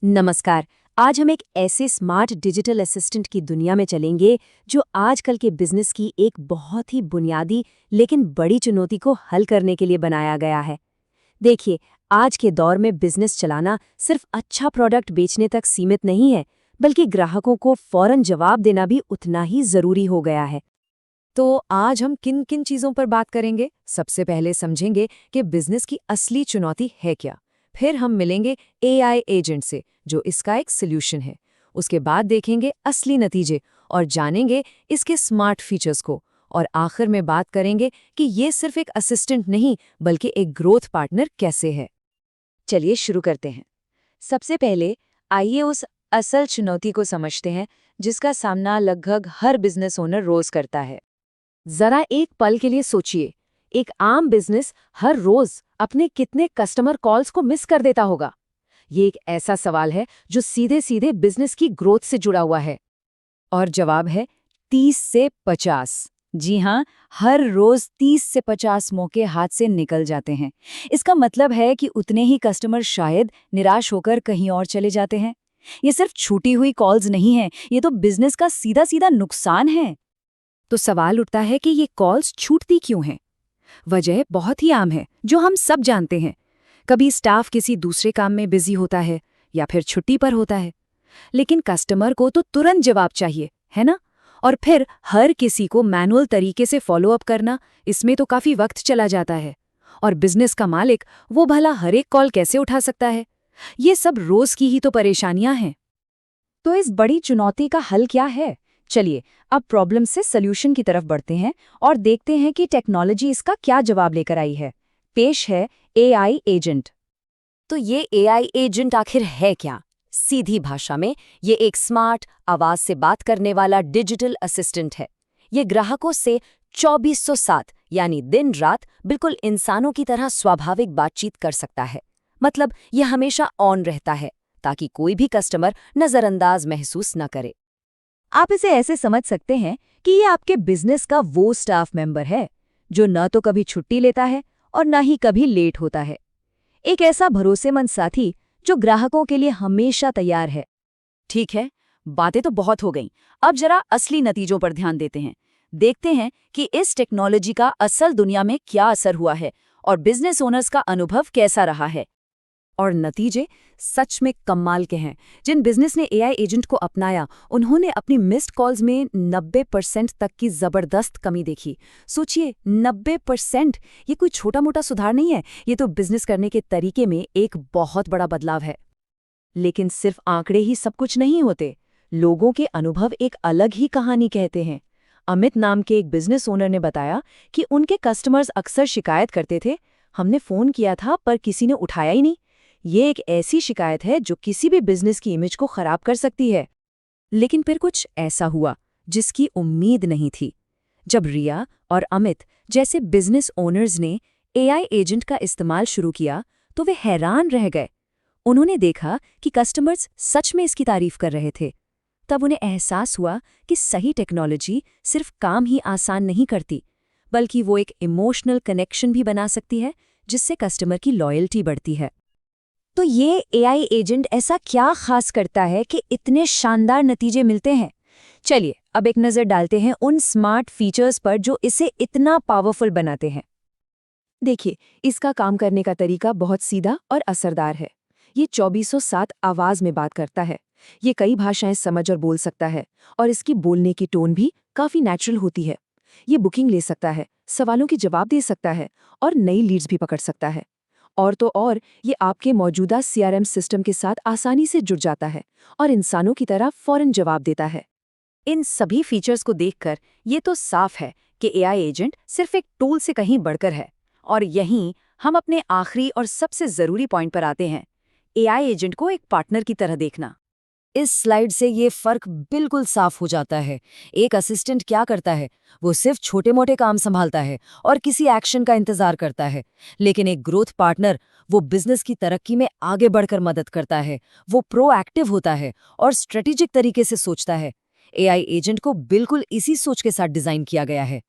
नमस्कार। आज हम एक ऐसे स्मार्ट डिजिटल असिस्टेंट की दुनिया में चलेंगे जो आजकल के बिजनेस की एक बहुत ही बुनियादी लेकिन बड़ी चुनौती को हल करने के लिए बनाया गया है। देखिए, आज के दौर में बिजनेस चलाना सिर्फ अच्छा प्रोडक्ट बेचने तक सीमित नहीं है, बल्कि ग्राहकों को फौरन जवाब देना भी उतना ही जरूरी हो गया है। तो आज हम किन किन चीजों पर बात करेंगे। सबसे पहले समझेंगे कि बिजनेस की असली चुनौती है क्या। फिर हम मिलेंगे एआई एजेंट से, जो इसका एक सॉल्यूशन है। उसके बाद देखेंगे असली नतीजे और जानेंगे इसके स्मार्ट फीचर्स को। और आखिर में बात करेंगे कि ये सिर्फ एक असिस्टेंट नहीं, बल्कि एक ग्रोथ पार्टनर कैसे है। चलिए शुरू करते हैं। सबसे पहले आइए उस असल चुनौती को समझते हैं जिसका सामना लगभग हर बिजनेस ओनर रोज करता है। जरा एक पल के लिए सोचिए, एक आम बिजनेस हर रोज अपने कितने कस्टमर कॉल्स को मिस कर देता होगा। ये एक ऐसा सवाल है जो सीधे सीधे बिजनेस की ग्रोथ से जुड़ा हुआ है। और जवाब है 30 से 50। जी हाँ, हर रोज 30 से 50 मौके हाथ से निकल जाते हैं। इसका मतलब है कि उतने ही कस्टमर शायद निराश होकर कहीं और चले जाते हैं। ये सिर्फ छूटी हुई कॉल्स नहीं है, ये तो बिजनेस का सीधा सीधा नुकसान है। तो सवाल उठता है कि ये कॉल्स छूटती क्यों हैं? वजह बहुत ही आम है, जो हम सब जानते हैं। कभी स्टाफ किसी दूसरे काम में बिजी होता है या फिर छुट्टी पर होता है। लेकिन कस्टमर को तो तुरंत जवाब चाहिए, है ना? और फिर हर किसी को मैनुअल तरीके से फॉलो अप करना, इसमें तो काफी वक्त चला जाता है। और बिजनेस का मालिक वो भला हर एक कॉल कैसे उठा सकता है? ये सब रोज की ही तो परेशानियां हैं। तो इस बड़ी चुनौती का हल क्या है? चलिए अब प्रॉब्लम से सॉल्यूशन की तरफ बढ़ते हैं और देखते हैं कि टेक्नोलॉजी इसका क्या जवाब लेकर आई है। पेश है एआई एजेंट। तो ये एआई एजेंट आखिर है क्या? सीधी भाषा में ये एक स्मार्ट, आवाज से बात करने वाला डिजिटल असिस्टेंट है। ये ग्राहकों से 24/7 यानी दिन रात बिल्कुल इंसानों की तरह स्वाभाविक बातचीत कर सकता है। मतलब ये हमेशा ऑन रहता है, ताकि कोई भी कस्टमर नजरअंदाज महसूस न करे। आप इसे ऐसे समझ सकते हैं कि ये आपके बिजनेस का वो स्टाफ मेंबर है जो न तो कभी छुट्टी लेता है और न ही कभी लेट होता है। एक ऐसा भरोसेमंद साथी जो ग्राहकों के लिए हमेशा तैयार है। ठीक है, बातें तो बहुत हो गईं। अब जरा असली नतीजों पर ध्यान देते हैं। देखते हैं कि इस टेक्नोलॉजी का असल दुनिया में क्या असर हुआ है और बिजनेस ओनर्स का अनुभव कैसा रहा है। और नतीजे सच में कमाल के हैं। जिन बिजनेस ने एआई एजेंट को अपनाया, उन्होंने अपनी मिस्ड कॉल्स में 90% तक की जबरदस्त कमी देखी। सोचिए, 90%! ये कोई छोटा मोटा सुधार नहीं है, ये तो बिजनेस करने के तरीके में एक बहुत बड़ा बदलाव है। लेकिन सिर्फ आंकड़े ही सब कुछ नहीं होते। लोगों के अनुभव एक अलग ही कहानी कहते हैं। अमित नाम के एक बिजनेस ओनर ने बताया कि उनके कस्टमर्स अक्सर शिकायत करते थे, हमने फोन किया था पर किसी ने उठाया ही नहीं। ये एक ऐसी शिकायत है जो किसी भी बिजनेस की इमेज को खराब कर सकती है। लेकिन फिर कुछ ऐसा हुआ जिसकी उम्मीद नहीं थी। जब रिया और अमित जैसे बिजनेस ओनर्स ने एआई एजेंट का इस्तेमाल शुरू किया, तो वे हैरान रह गए। उन्होंने देखा कि कस्टमर्स सच में इसकी तारीफ कर रहे थे। तब उन्हें एहसास हुआ कि सही टेक्नोलॉजी सिर्फ काम ही आसान नहीं करती, बल्कि वो एक इमोशनल कनेक्शन भी बना सकती है, जिससे कस्टमर की लॉयल्टी बढ़ती है। तो ये एआई एजेंट ऐसा क्या खास करता है कि इतने शानदार नतीजे मिलते हैं? चलिए अब एक नज़र डालते हैं उन स्मार्ट फीचर्स पर जो इसे इतना पावरफुल बनाते हैं। देखिए, इसका काम करने का तरीका बहुत सीधा और असरदार है। ये 24/7 आवाज में बात करता है। ये कई भाषाएं समझ और बोल सकता है, और इसकी बोलने की टोन भी काफी नेचुरल होती है। ये बुकिंग ले सकता है, सवालों के जवाब दे सकता है और नई लीड्स भी पकड़ सकता है। और तो और ये आपके मौजूदा सीआरएम सिस्टम के साथ आसानी से जुड़ जाता है और इंसानों की तरह फौरन जवाब देता है। इन सभी फीचर्स को देखकर ये तो साफ है कि एआई एजेंट सिर्फ एक टूल से कहीं बढ़कर है। और यहीं हम अपने आखिरी और सबसे जरूरी पॉइंट पर आते हैं, एआई एजेंट को एक पार्टनर की तरह देखना। इस स्लाइड से ये फर्क बिल्कुल साफ हो जाता है। एक असिस्टेंट क्या करता है? वो सिर्फ छोटे मोटे काम संभालता है और किसी एक्शन का इंतजार करता है। लेकिन एक ग्रोथ पार्टनर वो बिजनेस की तरक्की में आगे बढ़कर मदद करता है। वो प्रोएक्टिव होता है और स्ट्रेटेजिक तरीके से सोचता है। एआई एजेंट को बिल्कुल इसी सोच के साथ डिजाइन किया गया है।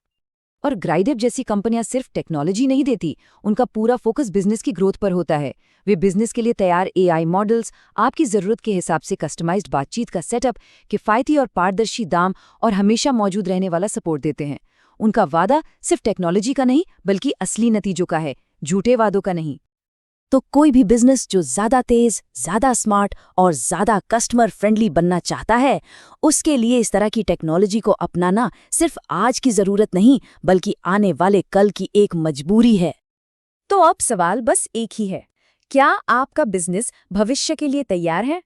और ग्राइडेप जैसी कंपनियां सिर्फ टेक्नोलॉजी नहीं देती, उनका पूरा फोकस बिजनेस की ग्रोथ पर होता है। वे बिजनेस के लिए तैयार एआई मॉडल्स, आपकी ज़रूरत के हिसाब से कस्टमाइज्ड बातचीत का सेटअप, किफ़ायती और पारदर्शी दाम और हमेशा मौजूद रहने वाला सपोर्ट देते हैं। उनका वादा सिर्फ टेक्नोलॉजी का नहीं बल्कि असली नतीजों का है, झूठे वादों का नहीं। तो कोई भी बिजनेस जो ज्यादा तेज, ज्यादा स्मार्ट और ज्यादा कस्टमर फ्रेंडली बनना चाहता है, उसके लिए इस तरह की टेक्नोलॉजी को अपनाना सिर्फ आज की जरूरत नहीं बल्कि आने वाले कल की एक मजबूरी है। तो अब सवाल बस एक ही है, क्या आपका बिजनेस भविष्य के लिए तैयार है?